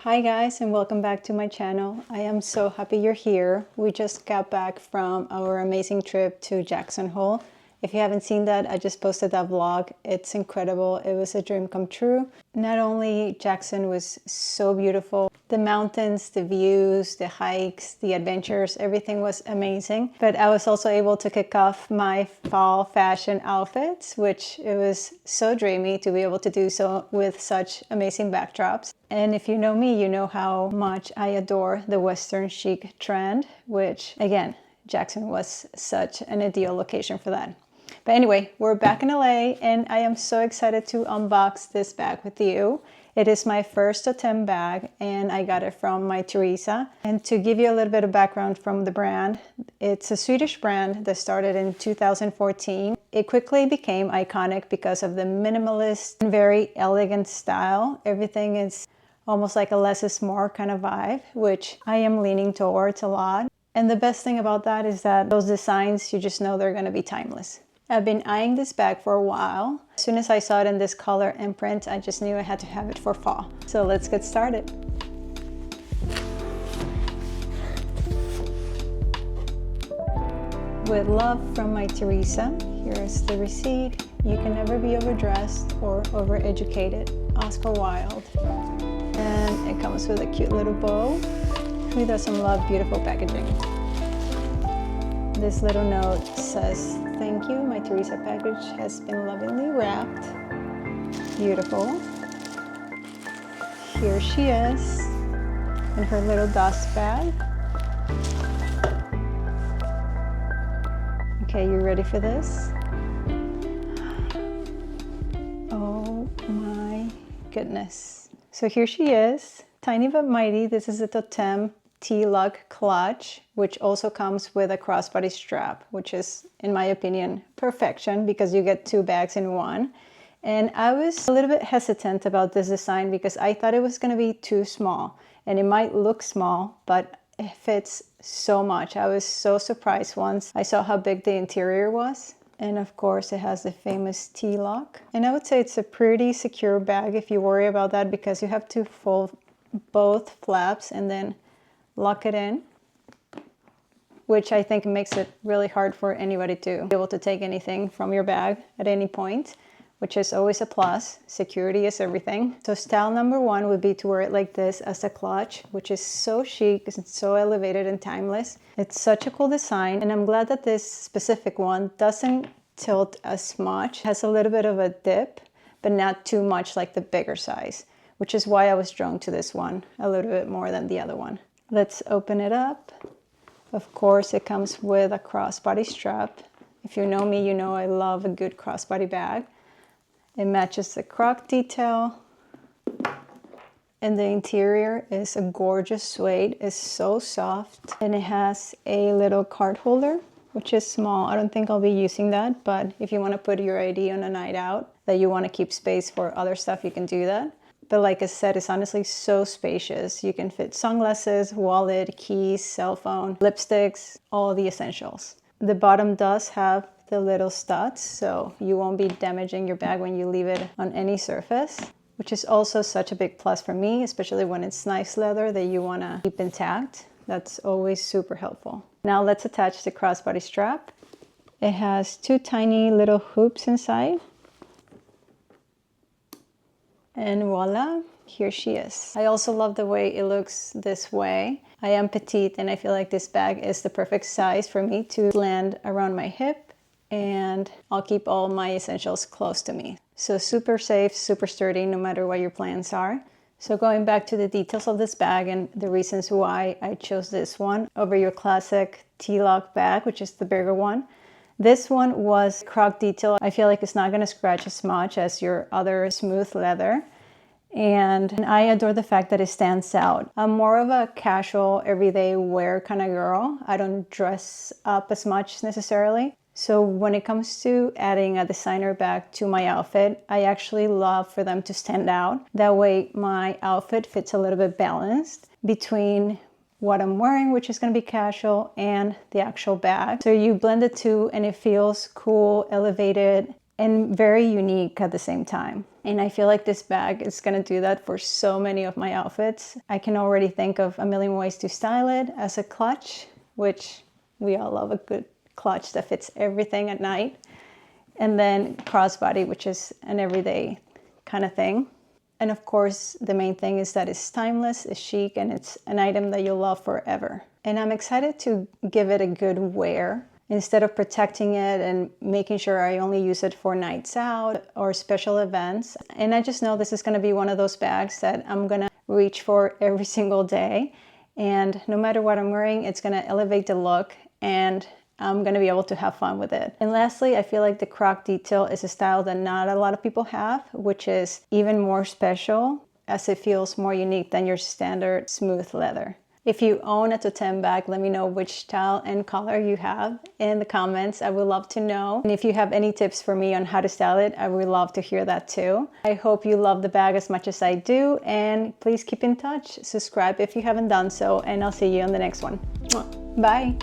Hi guys, and welcome back to my channel. I am so happy you're here. We just got back from our amazing trip to Jackson Hole. If you haven't seen that, I just posted that vlog. It's incredible. It was a dream come true. Not only Jackson was so beautiful, the mountains, the views, the hikes, the adventures, everything was amazing. But I was also able to kick off my fall fashion outfits, which it was so dreamy to be able to do so with such amazing backdrops. And if you know me, you know how much I adore the Western chic trend, which again, Jackson was such an ideal location for that. But anyway, we're back in LA and I am so excited to unbox this bag with you. It is my first Toteme bag and I got it from Mytheresa. And to give you a little bit of background from the brand, it's a Swedish brand that started in 2014. It quickly became iconic because of the minimalist and very elegant style. Everything is almost like a less is more kind of vibe, which I am leaning towards a lot. And the best thing about that is that those designs, you just know they're going to be timeless. I've been eyeing this bag for a while. As soon as I saw it in this color and print, I just knew I had to have it for fall. So let's get started. With love from Mytheresa, here is the receipt. You can never be overdressed or overeducated. Oscar Wilde. And it comes with a cute little bow. Who doesn't love beautiful packaging? This little note says, "Thank you, Mytheresa package has been lovingly wrapped." Beautiful. Here she is in her little dust bag. Okay, you ready for this? Oh my goodness. So here she is, tiny but mighty. This is a Toteme T-Lock Clutch, which also comes with a crossbody strap, which is, in my opinion, perfection because you get two bags in one. And I was a little bit hesitant about this design because I thought it was going to be too small. And it might look small, but it fits so much. I was so surprised once I saw how big the interior was. And of course, it has the famous T-lock. And I would say it's a pretty secure bag if you worry about that because you have to fold both flaps and then lock it in, which I think makes it really hard for anybody to be able to take anything from your bag at any point, which is always a plus. Security is everything. So style number one would be to wear it like this as a clutch, which is so chic, it's so elevated and timeless. It's such a cool design, and I'm glad that this specific one doesn't tilt as much. It has a little bit of a dip, but not too much like the bigger size, which is why I was drawn to this one a little bit more than the other one. Let's open it up. Of course, it comes with a crossbody strap. If you know me, you know I love a good crossbody bag. It matches the croc detail. And the interior is a gorgeous suede. It's so soft. And it has a little card holder, which is small. I don't think I'll be using that, but if you want to put your ID on a night out, that you want to keep space for other stuff, you can do that. But like I said, it's honestly so spacious. You can fit sunglasses, wallet, keys, cell phone, lipsticks, all the essentials. The bottom does have the little studs, so you won't be damaging your bag when you leave it on any surface, which is also such a big plus for me, especially when it's nice leather that you want to keep intact. That's always super helpful. Now let's attach the crossbody strap. It has two tiny little hoops inside. And voila, here she is. I also love the way it looks this way. I am petite and I feel like this bag is the perfect size for me to land around my hip, and I'll keep all my essentials close to me. So super safe, super sturdy, no matter what your plans are. So going back to the details of this bag and the reasons why I chose this one over your classic T-lock bag, which is the bigger one. This one was croc detail. I feel like it's not going to scratch as much as your other smooth leather. And I adore the fact that it stands out. I'm more of a casual, everyday wear kind of girl. I don't dress up as much necessarily. So when it comes to adding a designer bag to my outfit, I actually love for them to stand out. That way my outfit fits a little bit balanced between what I'm wearing, which is going to be casual, and the actual bag. So you blend the two and it feels cool, elevated, and very unique at the same time. And I feel like this bag is gonna do that for so many of my outfits. I can already think of a million ways to style it as a clutch, which we all love a good clutch that fits everything at night. And then crossbody, which is an everyday kind of thing. And of course, the main thing is that it's timeless, it's chic, and it's an item that you'll love forever. And I'm excited to give it a good wear instead of protecting it and making sure I only use it for nights out or special events. And I just know this is gonna be one of those bags that I'm gonna reach for every single day. And no matter what I'm wearing, it's gonna elevate the look and I'm gonna be able to have fun with it. And lastly, I feel like the croc detail is a style that not a lot of people have, which is even more special as it feels more unique than your standard smooth leather. If you own a Toteme bag, let me know which style and color you have in the comments. I would love to know. And if you have any tips for me on how to style it, I would love to hear that too. I hope you love the bag as much as I do, and please keep in touch. Subscribe if you haven't done so, and I'll see you on the next one. Bye.